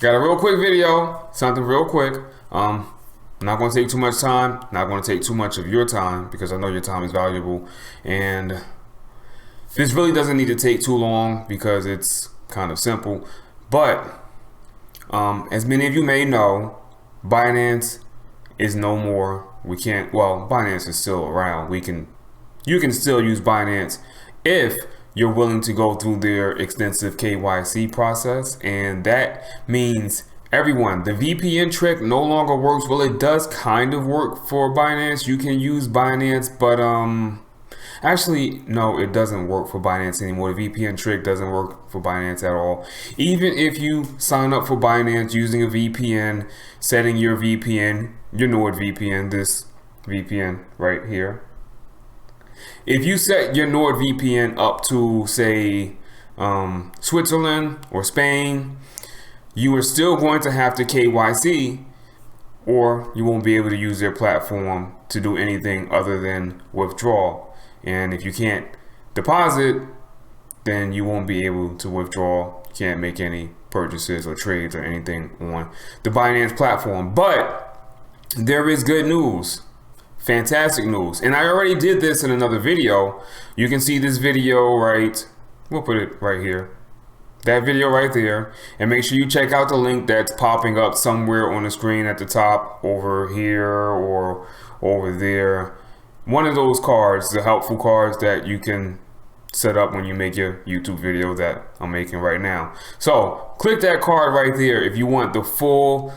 Got a real quick video, something real quick. Not going to take too much time, not going to take too much of your time because I know your time is valuable. And this really doesn't need to take too long because it's kind of simple. But as many of you may know, Binance is no more. Binance is still around. You can still use Binance if you're willing to go through their extensive KYC process, and that means everyone. The VPN trick no longer works. Well, it does kind of work for Binance. You can use Binance, but actually, no, it doesn't work for Binance anymore. The VPN trick doesn't work for Binance at all. Even if you sign up for Binance using a VPN, setting your VPN, your NordVPN, this VPN right here. If you set your NordVPN up to, say, Switzerland or Spain, you are still going to have to KYC, or you won't be able to use their platform to do anything other than withdraw. And if you can't deposit, then you won't be able to withdraw. You can't make any purchases or trades or anything on the Binance platform. But there is good news. Fantastic news. And I already did this in another video. You can see this video we'll put it right here. That video right there. And make sure you check out the link that's popping up somewhere on the screen at the top, over here or over there. One of those cards, the helpful cards that you can set up when you make your YouTube video that I'm making right now. So click that card right there if you want the full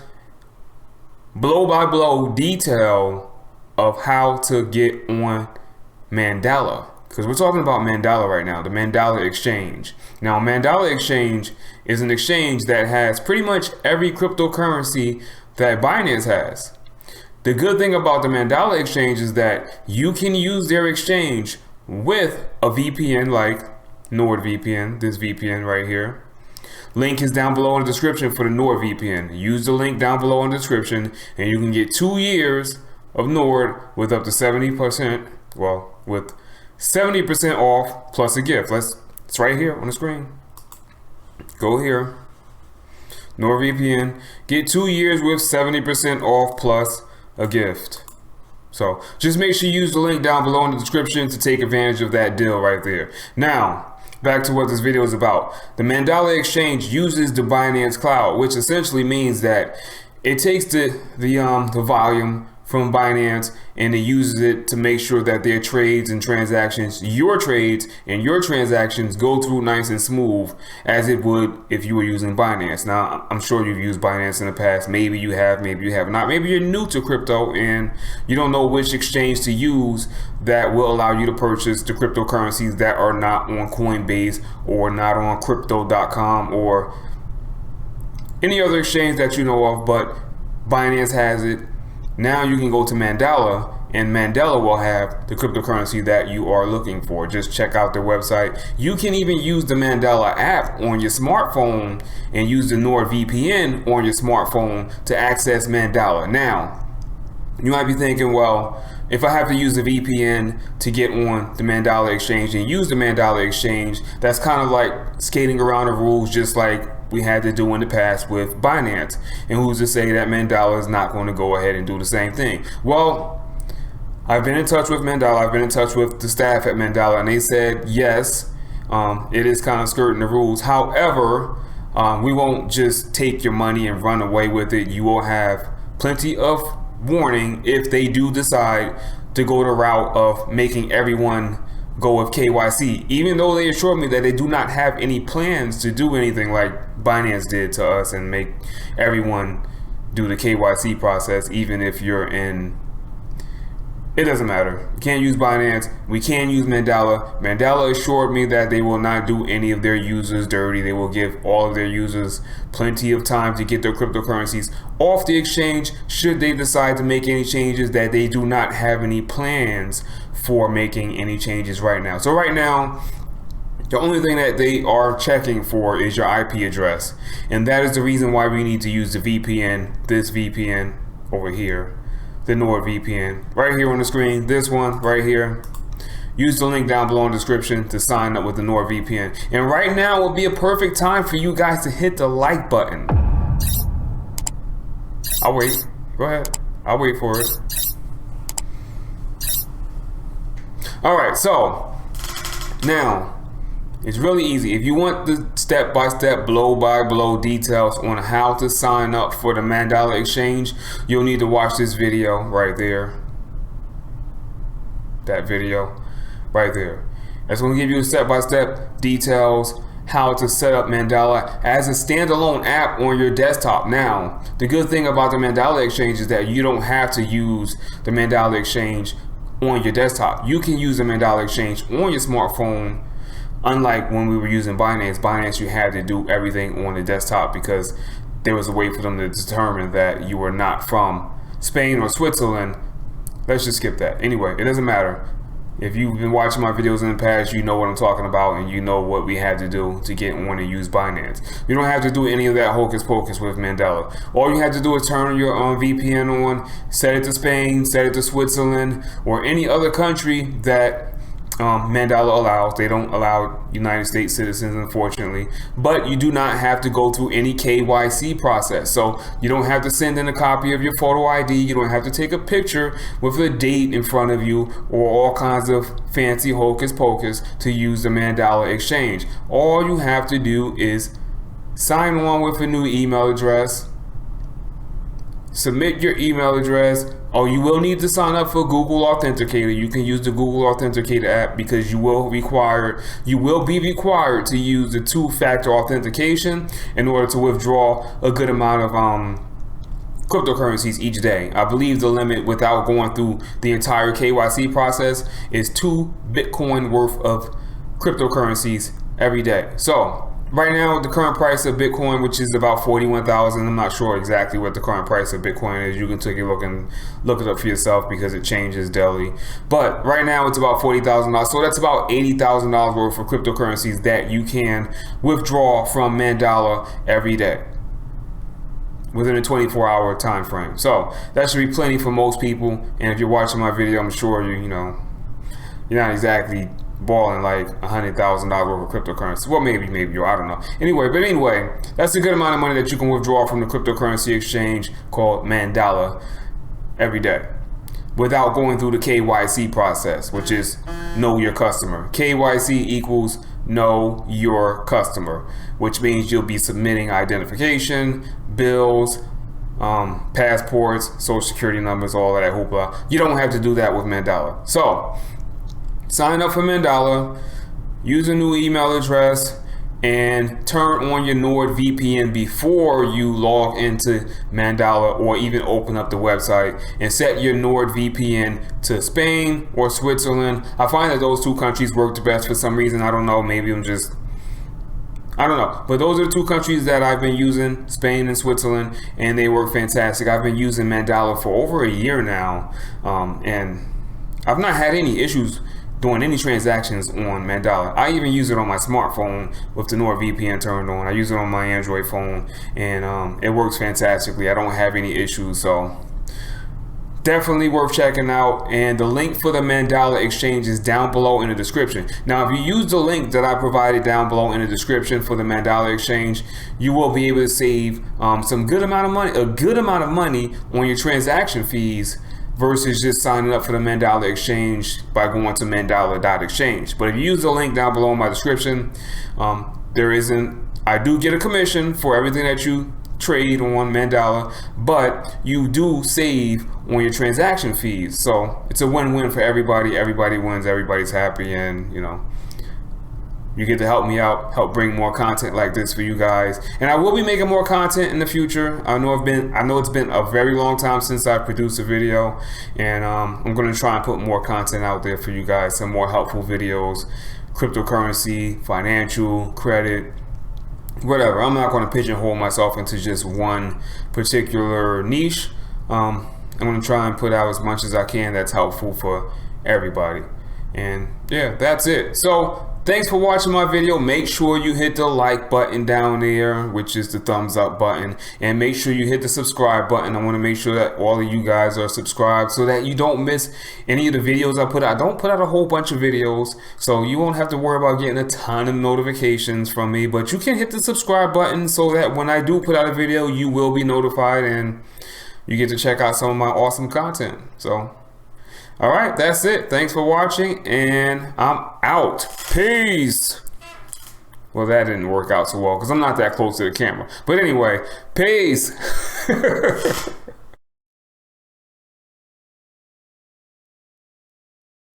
blow-by-blow detail of how to get on Mandala, because we're talking about Mandala right now, the Mandala exchange. Now, Mandala exchange is an exchange that has pretty much every cryptocurrency that Binance has. The good thing about the Mandala exchange is that you can use their exchange with a VPN like NordVPN, this VPN right here. Link is down below in the description for the NordVPN. Use the link down below in the description and you can get 2 years of Nord with up to 70%, with 70% off plus a gift. It's right here on the screen. Go here, NordVPN, get 2 years with 70% off plus a gift. So just make sure you use the link down below in the description to take advantage of that deal right there. Now, back to what this video is about. The Mandala exchange uses the Binance Cloud, which essentially means that it takes the volume from Binance and it uses it to make sure that their trades and transactions, your trades and your transactions, go through nice and smooth as it would if you were using Binance. Now, I'm sure you've used Binance in the past. Maybe you have, maybe you have not. Maybe you're new to crypto and you don't know which exchange to use that will allow you to purchase the cryptocurrencies that are not on Coinbase or not on crypto.com or any other exchange that you know of, but Binance has it. Now you can go to Mandala and Mandala will have the cryptocurrency that you are looking for. Just check out their website. You can even use the Mandala app on your smartphone and use the NordVPN on your smartphone to access Mandala. Now, you might be thinking, well, if I have to use a VPN to get on the Mandala exchange and use the Mandala exchange, that's kind of like skating around the rules, just like we had to do in the past with Binance. And who's to say that Mandala is not going to go ahead and do the same thing? Well, I've been in touch with Mandala. I've been in touch with the staff at Mandala, and they said, yes, it is kind of skirting the rules. However, we won't just take your money and run away with it. You will have plenty of warning if they do decide to go the route of making everyone go with KYC, even though they assured me that they do not have any plans to do anything like Binance did to us and make everyone do the KYC process. Even if you're in, it doesn't matter. You can't use Binance. We can use Mandala. Mandala assured me that they will not do any of their users dirty. They will give all of their users plenty of time to get their cryptocurrencies off the exchange should they decide to make any changes, that they do not have any plans for making any changes right now. So right now, the only thing that they are checking for is your IP address. And that is the reason why we need to use the VPN, this VPN over here, the NordVPN, right here on the screen, this one right here. Use the link down below in the description to sign up with the NordVPN. And right now would be a perfect time for you guys to hit the like button. I'll wait. Go ahead. I'll wait for it. Alright, so now it's really easy. If you want the step-by-step, blow-by-blow details on how to sign up for the Mandala exchange, you'll need to watch this video right there. That video right there. That's going to give you step-by-step details how to set up Mandala as a standalone app on your desktop. Now, the good thing about the Mandala exchange is that you don't have to use the Mandala exchange on your desktop. You can use the Mandala exchange on your smartphone. Unlike when we were using Binance, you had to do everything on the desktop because there was a way for them to determine that you were not from Spain or Switzerland. Let's just skip that. Anyway, it doesn't matter. If you've been watching my videos in the past, you know what I'm talking about and you know what we had to do to get on and use Binance. You don't have to do any of that hocus pocus with Mandala. All you have to do is turn your VPN on, set it to Spain, set it to Switzerland, or any other country that Mandala allows. They don't allow United States citizens, unfortunately, but you do not have to go through any KYC process. So you don't have to send in a copy of your photo ID. You don't have to take a picture with a date in front of you or all kinds of fancy hocus pocus to use the Mandala exchange. All you have to do is sign on with a new email address, submit your email address. Oh, you will need to sign up for Google Authenticator. You can use the Google Authenticator app because you will be required to use the two-factor authentication in order to withdraw a good amount of cryptocurrencies each day. I believe the limit without going through the entire KYC process is 2 Bitcoin worth of cryptocurrencies every day. So right now, the current price of Bitcoin, which is about 41,000, I'm not sure exactly what the current price of Bitcoin is. You can take a look and look it up for yourself because it changes daily. But right now, it's about $40,000. So that's about $80,000 worth of cryptocurrencies that you can withdraw from Mandala every day within a 24-hour time frame. So that should be plenty for most people. And if you're watching my video, I'm sure you're not exactly balling like $100,000 worth of cryptocurrency. Well, maybe you I don't know. Anyway, that's a good amount of money that you can withdraw from the cryptocurrency exchange called Mandala every day without going through the KYC process, which is know your customer. KYC equals know your customer, which means you'll be submitting identification, bills, passports, social security numbers, all of that hoopla. You don't have to do that with Mandala. So sign up for Mandala, use a new email address, and turn on your NordVPN before you log into Mandala or even open up the website, and set your NordVPN to Spain or Switzerland. I find that those two countries work the best for some reason. I don't know, maybe I don't know. But those are the two countries that I've been using, Spain and Switzerland, and they work fantastic. I've been using Mandala for over a year now, and I've not had any issues doing any transactions on Mandala. I even use it on my smartphone with the NordVPN turned on. I use it on my Android phone, and it works fantastically. I don't have any issues, so definitely worth checking out. And the link for the Mandala exchange is down below in the description. Now, if you use the link that I provided down below in the description for the Mandala exchange, you will be able to save a good amount of money on your transaction fees versus just signing up for the Mandala exchange by going to mandala.exchange. But if you use the link down below in my description, I do get a commission for everything that you trade on Mandala, but you do save on your transaction fees. So it's a win-win for everybody. Everybody wins, everybody's happy, and you get to help me out, help bring more content like this for you guys. And I will be making more content in the future. I know it's been a very long time since I produced a video, and I'm going to try and put more content out there for you guys, some more helpful videos, cryptocurrency, financial, credit, whatever. I'm not going to pigeonhole myself into just one particular niche. I'm going to try and put out as much as I can that's helpful for everybody. And yeah, that's it. So thanks for watching my video. Make sure you hit the like button down there, which is the thumbs up button, and make sure you hit the subscribe button. I want to make sure that all of you guys are subscribed so that you don't miss any of the videos I put out. I don't put out a whole bunch of videos, so you won't have to worry about getting a ton of notifications from me, but you can hit the subscribe button so that when I do put out a video, you will be notified. And you get to check out some of my awesome content. So, all right, that's it. Thanks for watching, and I'm out. Peace. Well, that didn't work out so well because I'm not that close to the camera. But anyway, peace.